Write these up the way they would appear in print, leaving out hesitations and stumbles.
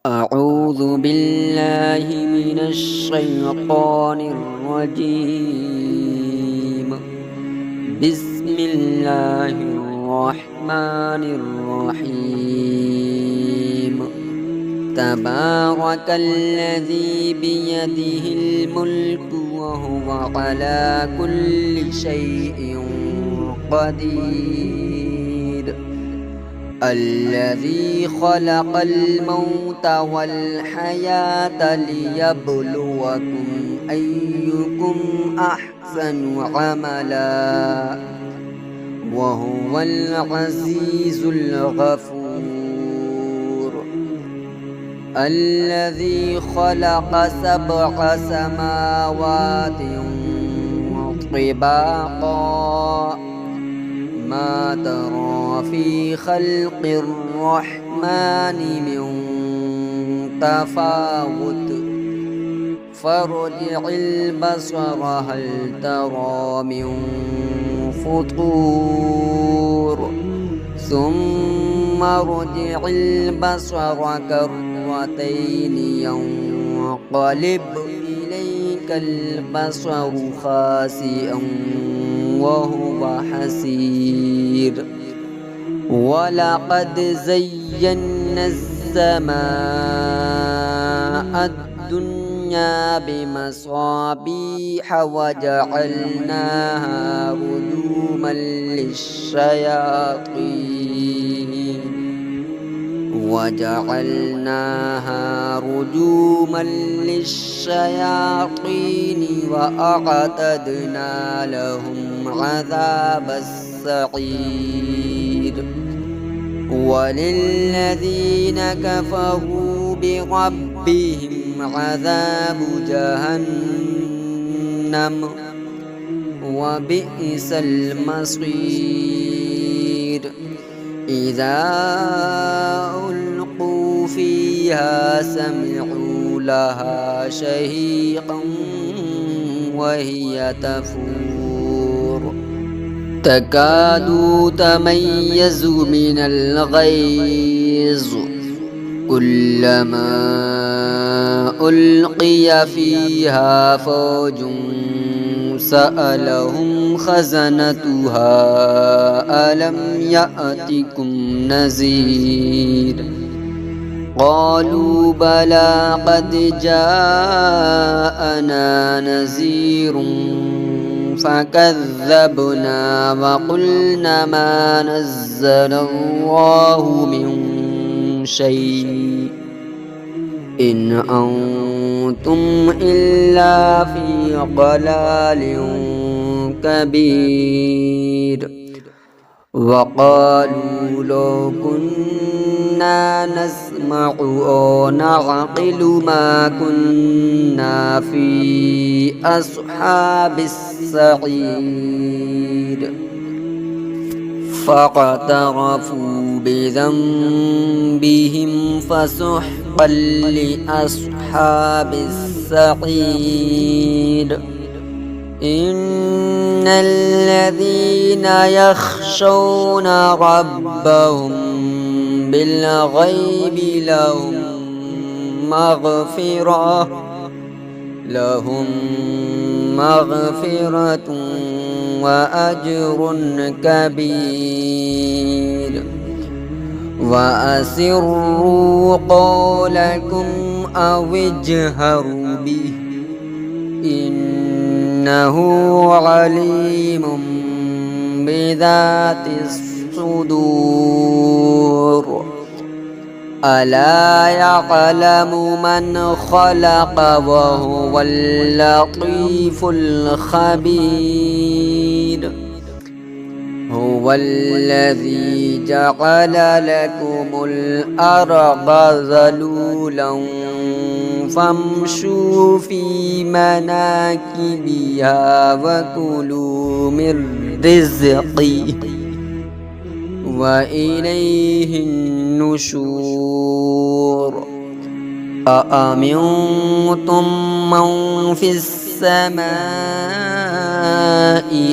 أعوذ بالله من الشيطان الرجيم. بسم الله الرحمن الرحيم. تبارك الذي بيده الملك وهو على كل شيء قدير. الذي خلق الموت والحياة ليبلوكم أيكم أحسن عملا وهو العزيز الغفور. الذي خلق 7 سماوات طباقا ما ترى في خلق الرحمن من تفاوت فارجع البصر هل ترى من فطور ثم ارجع البصر كرتين ينقلب إليك البصر خاسئا وهو حسير. ولقد زينا السماء الدنيا بمصابيح وجعلناها رجوما للشياطين وأعتدنا لهم عذاب السعير. وللذين كفروا بربهم عذاب جهنم وبئس المصير. إذا ألقوا فيها سمعوا لها شهيقا وهي تفور تكاد تميز من الغيظ كلما ألقي فيها فوج سألهم خزنتها ألم يأتكم نذير قالوا بلى قد جاءنا نذير فكذبنا وقلنا ما نزل الله من شيء إن أنتم إلا في ضلال كبير. وقالوا لو كنا نسمع أو نعقل ما كنا في أصحاب السعير. فاقترفوا بذنبهم فسحقا لأصحاب السعير. إن الذين يخشون ربهم بالغيب لهم مغفرة وأجر كبير. وأسروا قولكم أو اجهروا به إنه عليم بذات الصدور. ألا يعلم من خلق وهو اللطيف الخبير. هو الذي جعل لكم الأرض ذلولا فامشوا في مناكبها وكلوا من رزقه وإليه النشور. أأمنتم من في السماء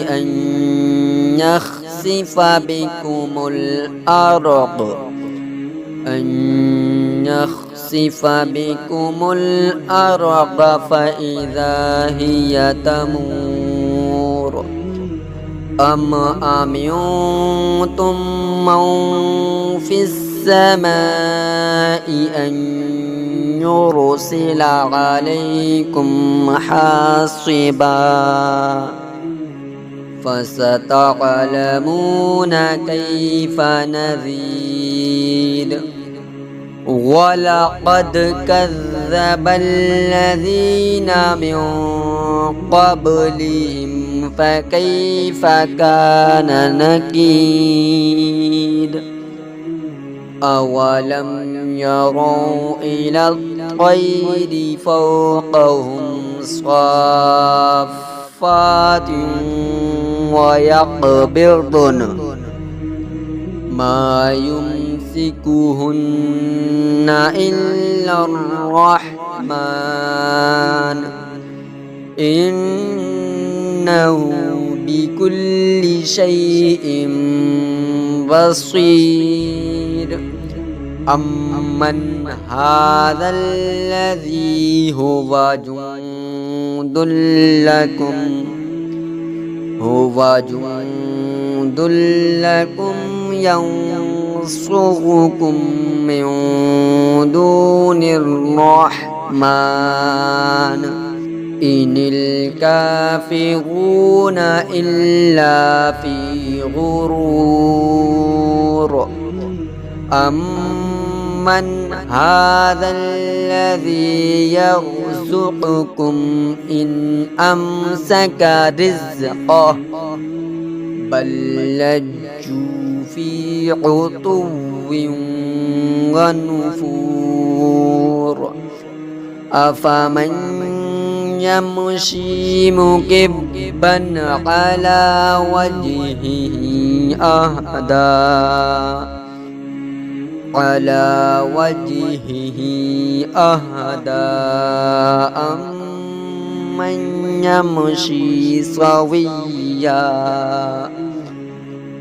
أن يخسف بكم الأرض يخسف بكم الأرض فإذا هي تمور أم أمنتم من في السماء أن يرسل عليكم حاصبا فستعلمون كيف نذير ولقد كذب الذين من قبلهم فكيف كان نكير أولم يروا إلى الطير فوقهم صافات ويقبضن ما يمسكهن إلا الرحمن إنه بكل شيء بصير أمن هذا الذي هو جند لكم ينصركم من دون الرحمن إن الكافرون إلا في غرور أمن هذا الذي يرزقكم إن أمسك رزقه بل لجوا في عتو ونفور أفمن يمشي مكبا على وجهه أهدى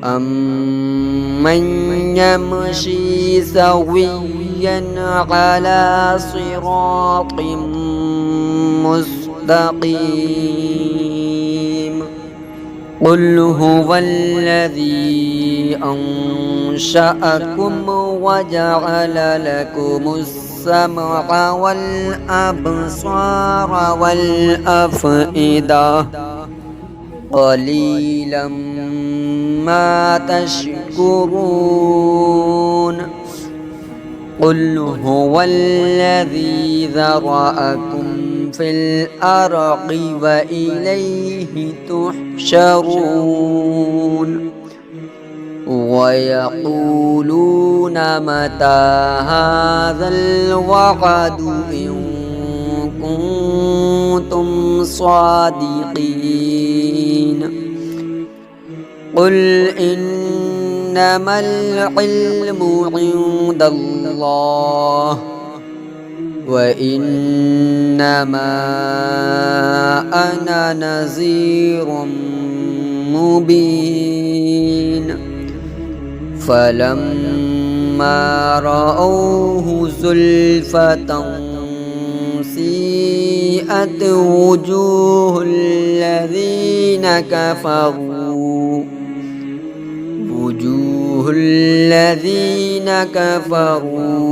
أمن يمشي سويا على صراط مستقيم قل هو الذي أنشأكم وجعل لكم السمع والأبصار والأفئدة قليلا ما تشكرون قل هو الذي ذرأكم في الأرض وإليه تحشرون ويقولون متى هذا الوعد إن كنتم صادقين قل إنما العلم عند الله وإنما أنا نذير مبين فلما رأوه زلفة سيئت وجوه الذين كفروا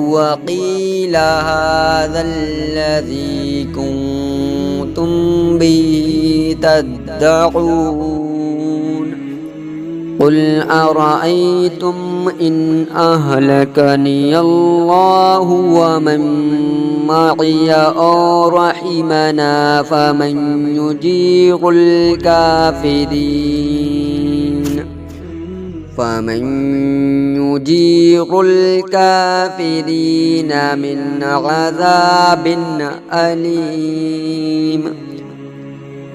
وقيل هذا الذي كنتم به تدعون قل أرأيتم إن أهلكني الله ومن معي أو رحمنا فمن يجير الكافرين من عذاب أليم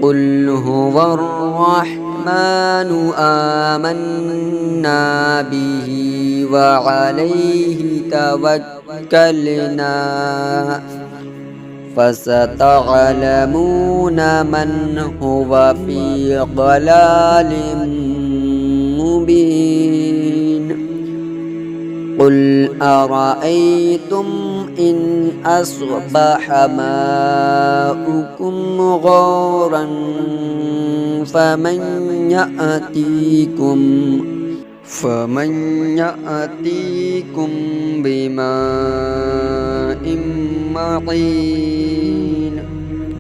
قل هو الرحمن آمنا به وعليه توكلنا فستعلمون من هو في ضلال مبين قل أرأيتم إن أصبح ماؤكم غورا فمن يأتيكم بماء معين